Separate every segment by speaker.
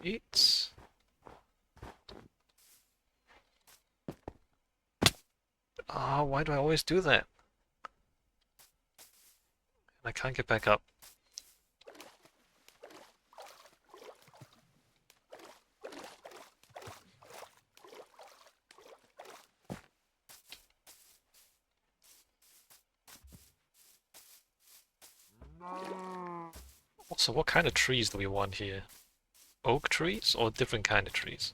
Speaker 1: It's... Ah, why do I always do that? I can't get back up. Also, what kind of trees do we want here? Oak trees or different kind of trees?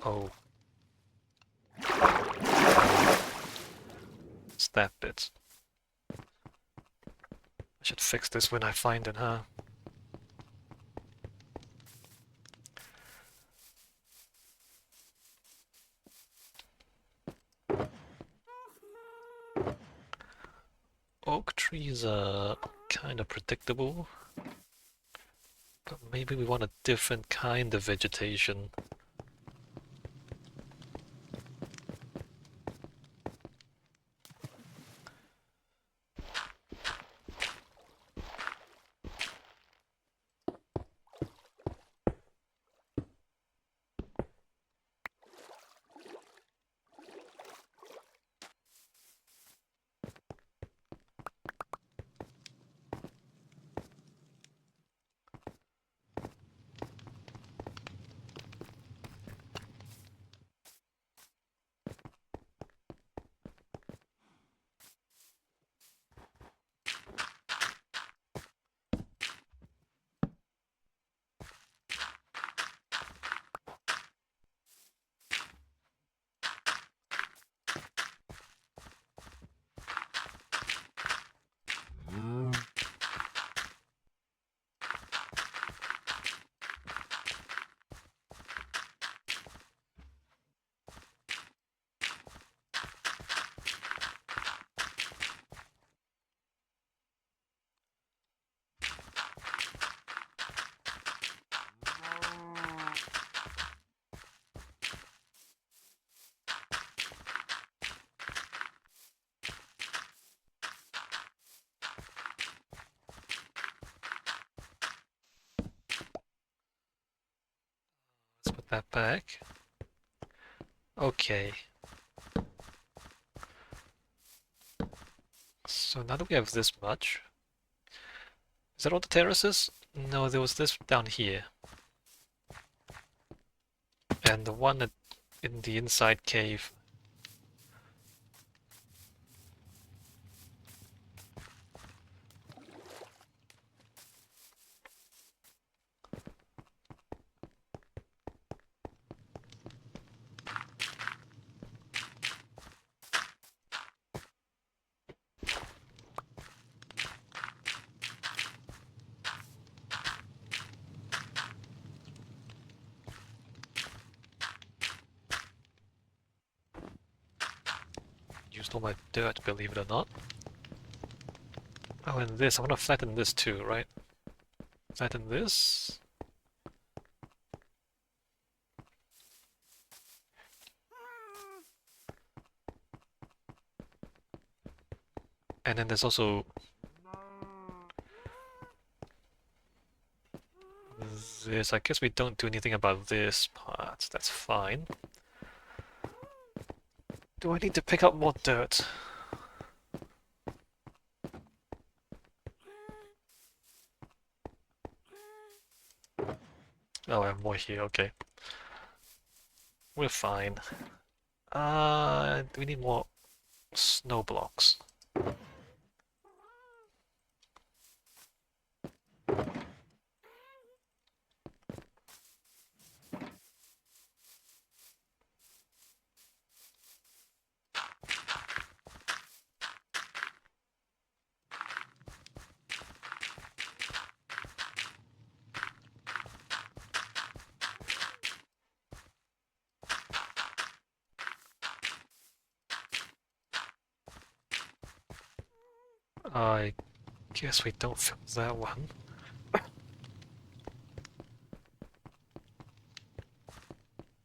Speaker 1: Oh, it's that bit. I should fix this when I find it, huh? Oak trees are kind of predictable, but maybe we want a different kind of vegetation. Let's put that back. Okay. So now that we have this much, is that all the terraces? No, there was this down here. And the one in the inside cave. Used all my dirt, believe it or not. Oh, and this. I want to flatten this too, right? Flatten this. And then there's also this. I guess we don't do anything about this part. That's fine. Do I need to pick up more dirt? Oh, I have more here, okay. We're fine. Do we need more snow blocks? I guess we don't fill that one.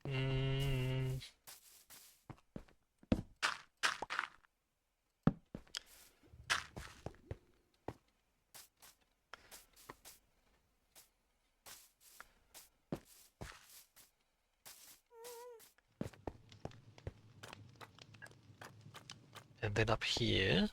Speaker 1: Mm, And then up here,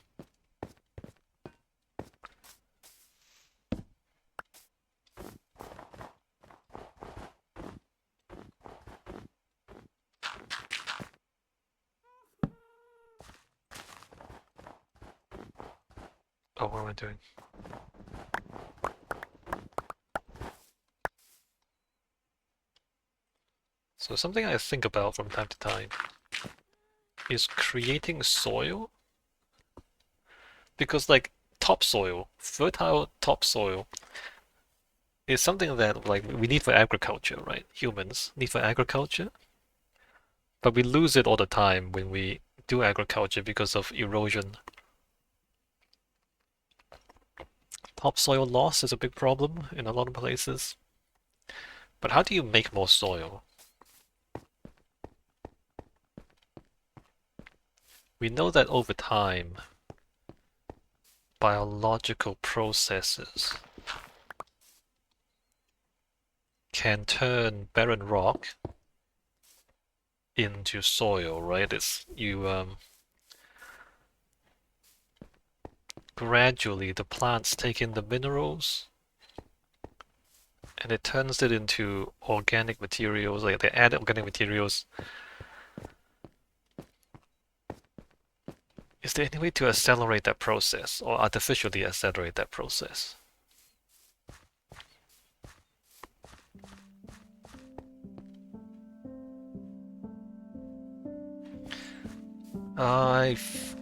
Speaker 1: oh, what am I doing? So something I think about from time to time is creating soil, because like topsoil, fertile topsoil is something that like we need for agriculture, right? Humans need for agriculture, but we lose it all the time when we do agriculture because of erosion. Topsoil loss is a big problem in a lot of places. But how do you make more soil? We know that over time, biological processes can turn barren rock into soil, right? It's gradually the plants take in the minerals and it turns it into organic materials, like they add organic materials. Is there any way to accelerate that process or artificially accelerate that process? I've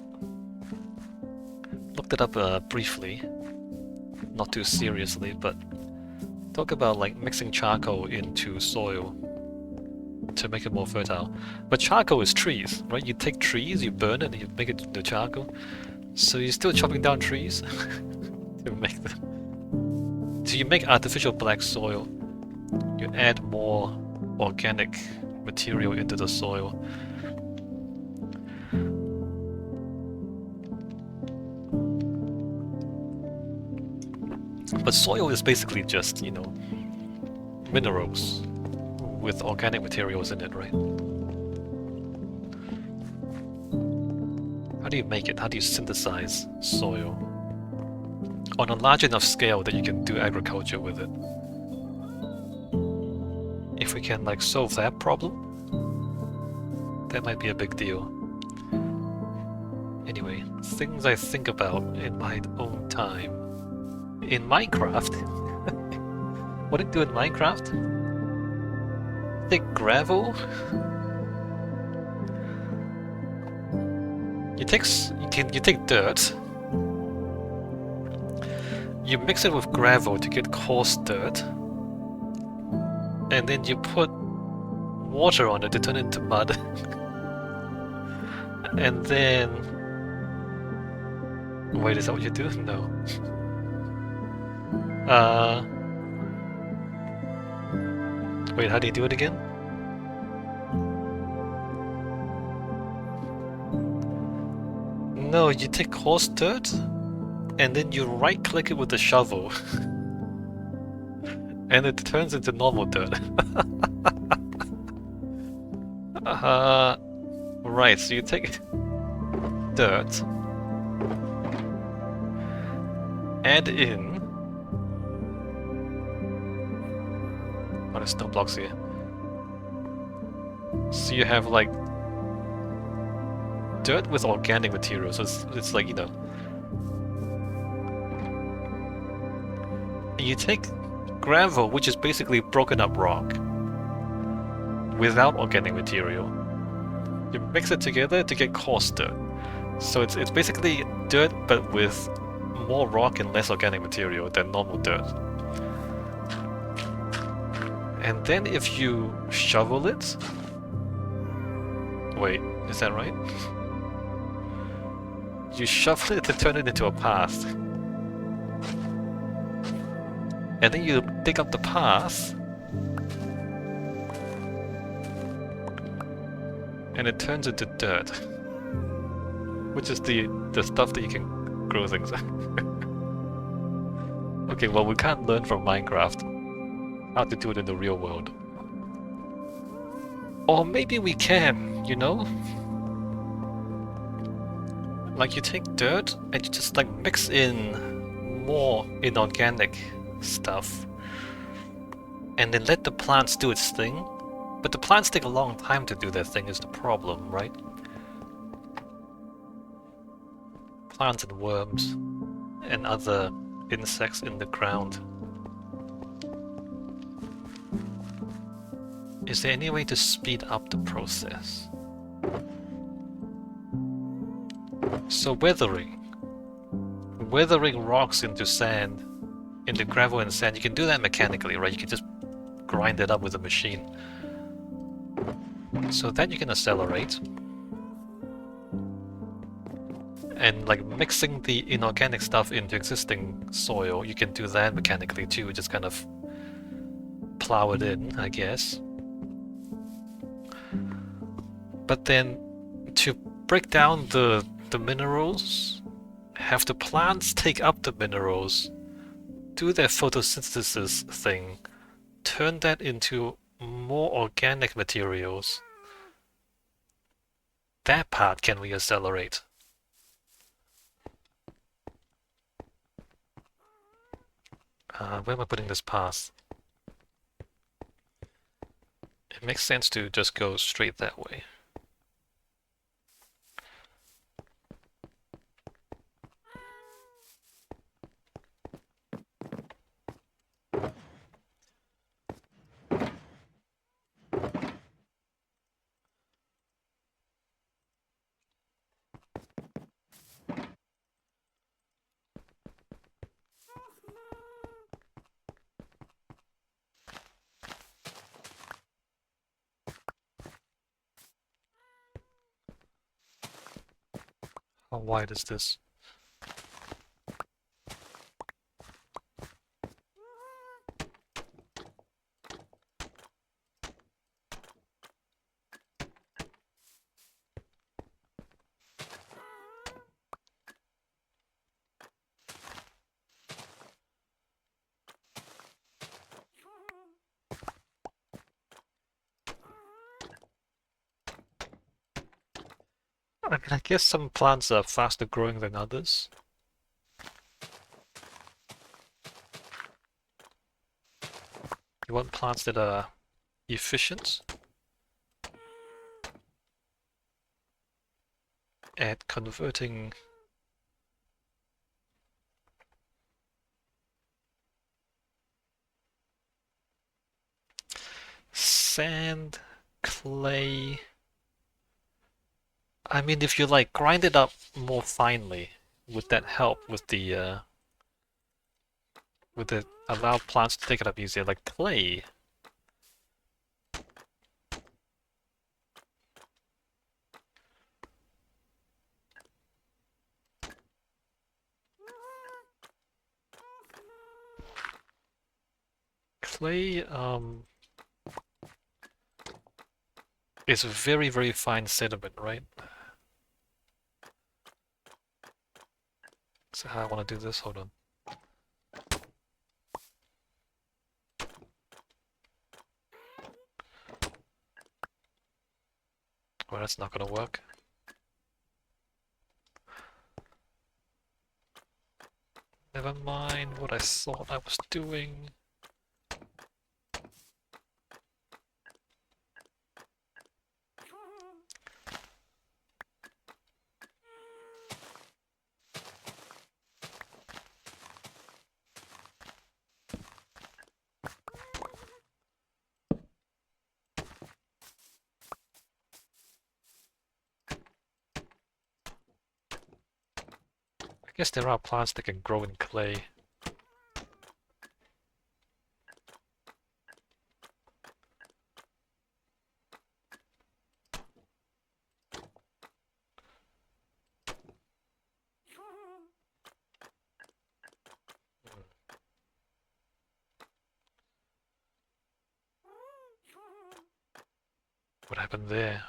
Speaker 1: looked it up briefly, not too seriously, but talk about like mixing charcoal into soil to make it more fertile. But charcoal is trees, right? You take trees, you burn it, and you make it into charcoal. So you're still chopping down trees to make them. So you make artificial black soil. You add more organic material into the soil. But soil is basically just, you know, minerals with organic materials in it, right? How do you make it? How do you synthesize soil on a large enough scale that you can do agriculture with it? If we can like solve that problem, that might be a big deal. Anyway, things I think about in my own time. In Minecraft, what do you do in Minecraft? Take gravel. You take dirt. You mix it with gravel to get coarse dirt, and then you put water on it to turn it into mud. And then, wait, is that what you do? No. Wait, how do you do it again? No, you take coarse dirt, and then you right-click it with the shovel, and it turns into normal dirt. Right, so you take dirt, add in... Oh, there's no blocks here. So you have like dirt with organic materials, so it's like, you know... And you take gravel, which is basically broken up rock, without organic material. You mix it together to get coarse dirt. So it's basically dirt, but with more rock and less organic material than normal dirt. And then if you shovel it... Wait, is that right? You shovel it to turn it into a path. And then you dig up the path, and it turns into dirt, which is the stuff that you can grow things. Okay, well, we can't learn from Minecraft how to do it in the real world. Or maybe we can, you know? Like you take dirt and you just like mix in more inorganic stuff and then let the plants do its thing. But the plants take a long time to do their thing is the problem, right? Plants and worms and other insects in the ground. Is there any way to speed up the process? So weathering. Weathering rocks into sand, into gravel and sand, you can do that mechanically, right? You can just grind it up with a machine. So that you can accelerate. And like mixing the inorganic stuff into existing soil, you can do that mechanically too, just kind of plow it in, I guess. But then to break down the minerals, have the plants take up the minerals, do their photosynthesis thing, turn that into more organic materials. That part can we accelerate? Where am I putting this path? It makes sense to just go straight that way. How wide is this? I mean, I guess some plants are faster growing than others. You want plants that are efficient at converting sand, clay. I mean, if you like grind it up more finely, would that help with the allow plants to take it up easier? Like clay. Clay is very, very fine sediment, right? So how I want to do this, hold on. Well, that's not gonna work. Never mind what I thought I was doing. I guess there are plants that can grow in clay. What happened there?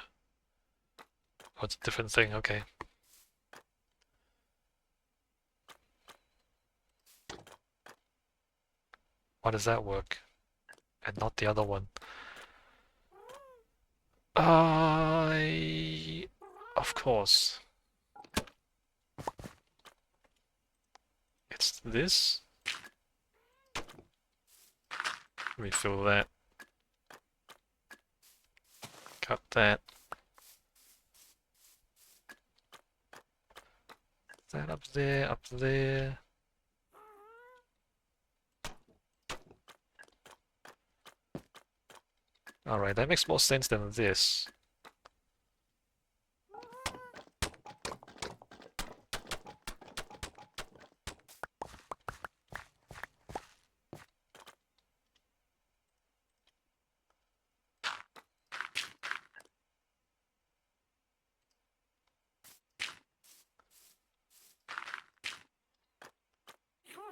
Speaker 1: Oh, it's a different thing, okay. Why does that work? And not the other one? Of course. It's this. Refill that. Cut that. That up there, up there. Alright, that makes more sense than this.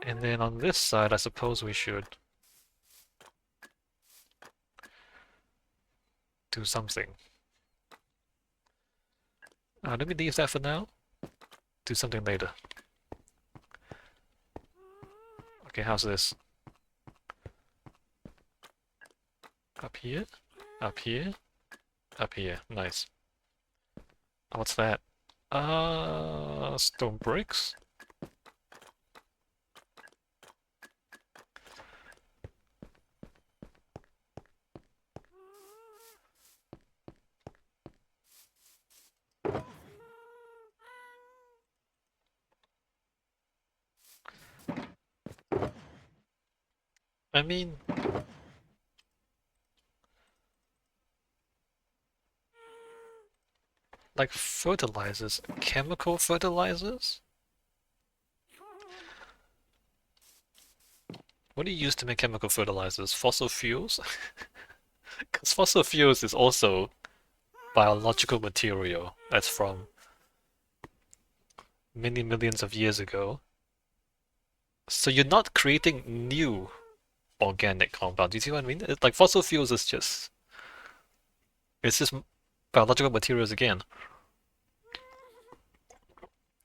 Speaker 1: And then on this side, I suppose we should do something. Let me leave that for now. Do something later. Okay, how's this? Up here? Up here? Up here. Nice. What's that? Stone bricks? I mean... like fertilizers, chemical fertilizers? What do you use to make chemical fertilizers? Fossil fuels? Because fossil fuels is also biological material that's from many millions of years ago. So you're not creating new organic compounds. You see what I mean? It's like fossil fuels is just... it's just biological materials again.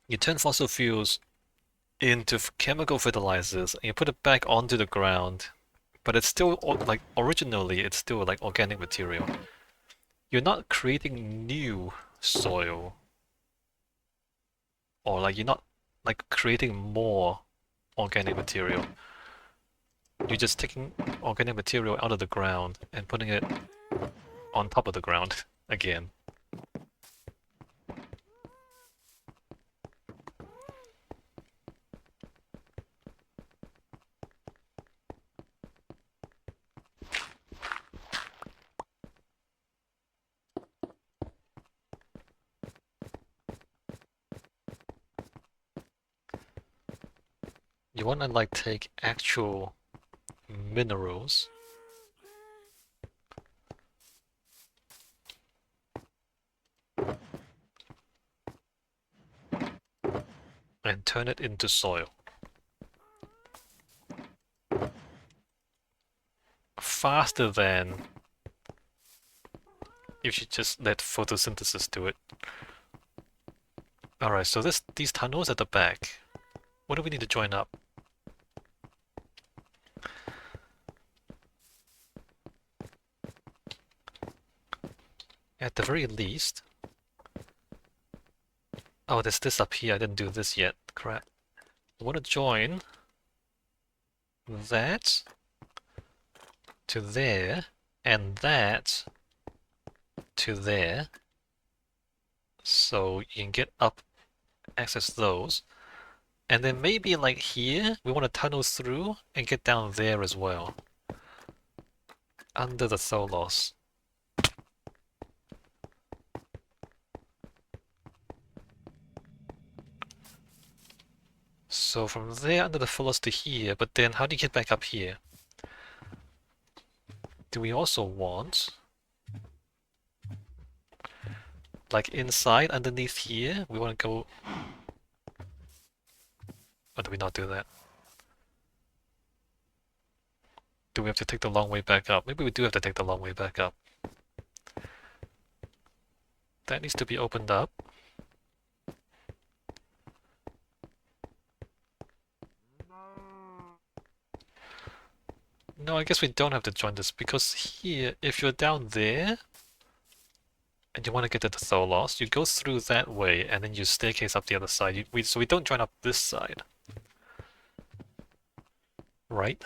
Speaker 1: You turn fossil fuels into chemical fertilizers and you put it back onto the ground, but it's still like originally it's still like organic material. You're not creating new soil, or like you're not like creating more organic material. You're just taking organic material out of the ground and putting it on top of the ground again. You want to like take actual minerals and turn it into soil. Faster than if you just let photosynthesis do it. Alright, so these tunnels at the back, what do we need to join up? At the very least... oh, there's this up here, I didn't do this yet, crap. I want to join that to there, and that to there, so you can get up, access those, and then maybe like here, we want to tunnel through and get down there as well, under the Tholos. So from there under the Tholos to here, but then how do you get back up here? Do we also want... like inside, underneath here, we want to go... or do we not do that? Do we have to take the long way back up? Maybe we do have to take the long way back up. That needs to be opened up. No, I guess we don't have to join this, because here, if you're down there, and you want to get to the Tholos, you go through that way, and then you staircase up the other side. So we don't join up this side. right?